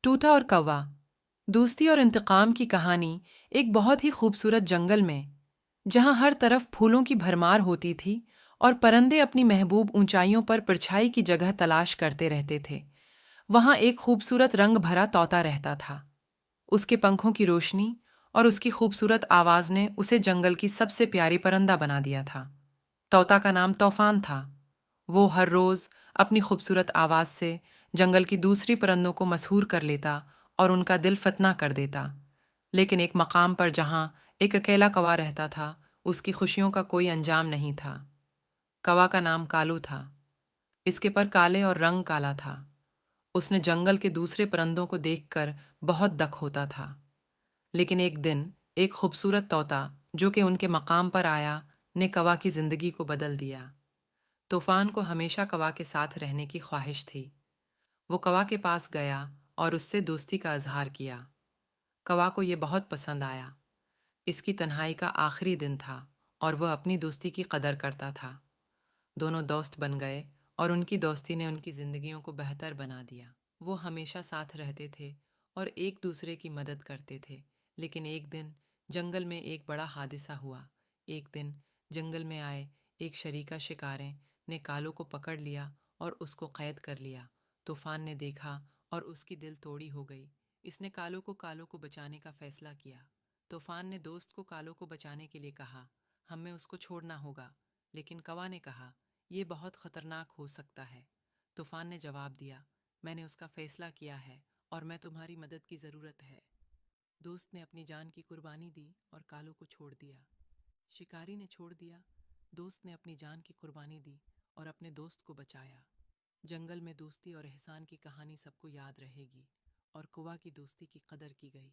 ٹوٹا اور کوا، دوستی اور انتقام کی کہانی ایک بہت ہی خوبصورت جنگل میں، جہاں ہر طرف پھولوں کی بھرمار ہوتی تھی اور پرندے اپنی محبوب اونچائیوں پر پرچھائی کی جگہ تلاش کرتے رہتے تھے۔ وہاں ایک خوبصورت رنگ بھرا طوطا رہتا تھا۔ اس کے پنکھوں کی روشنی اور اس کی خوبصورت آواز نے اسے جنگل کی سب سے پیاری پرندہ بنا دیا تھا۔ طوطا کا نام طوفان تھا۔ وہ ہر روز اپنی خوبصورت آواز سے جنگل کی دوسری پرندوں کو مسحور کر لیتا اور ان کا دل فتنہ کر دیتا۔ لیکن ایک مقام پر جہاں ایک اکیلا کوا رہتا تھا، اس کی خوشیوں کا کوئی انجام نہیں تھا۔ کوا کا نام کالو تھا۔ اس کے پر کالے اور رنگ کالا تھا۔ اس نے جنگل کے دوسرے پرندوں کو دیکھ کر بہت دکھ ہوتا تھا۔ لیکن ایک دن ایک خوبصورت طوطا جو کہ ان کے مقام پر آیا نے کوا کی زندگی کو بدل دیا۔ طوفان کو ہمیشہ کوا کے ساتھ رہنے کی خواہش تھی۔ وہ کوا کے پاس گیا اور اس سے دوستی کا اظہار کیا۔ کوا کو یہ بہت پسند آیا۔ اس کی تنہائی کا آخری دن تھا اور وہ اپنی دوستی کی قدر کرتا تھا۔ دونوں دوست بن گئے اور ان کی دوستی نے ان کی زندگیوں کو بہتر بنا دیا۔ وہ ہمیشہ ساتھ رہتے تھے اور ایک دوسرے کی مدد کرتے تھے۔ لیکن ایک دن جنگل میں ایک بڑا حادثہ ہوا۔ ایک دن جنگل میں آئے ایک شریکہ شکاریں نے کالو کو پکڑ لیا اور اس کو قید کر لیا۔ طوفان نے دیکھا اور اس کی دل توڑی ہو گئی۔ اس نے کالو کو بچانے کا فیصلہ کیا۔ طوفان نے دوست کو کالو کو بچانے کے لیے کہا، ہمیں اس کو چھوڑنا ہوگا۔ لیکن کوا نے کہا، یہ بہت خطرناک ہو سکتا ہے۔ طوفان نے جواب دیا، میں نے اس کا فیصلہ کیا ہے اور میں تمہاری مدد کی ضرورت ہے۔ دوست نے اپنی جان کی قربانی دی اور کالو کو چھوڑ دیا۔ شکاری نے چھوڑ دیا۔ دوست نے اپنی جان کی قربانی دی اور اپنے دوست کو بچایا۔ جنگل میں دوستی اور احسان کی کہانی سب کو یاد رہے گی اور کوا کی دوستی کی قدر کی گئی۔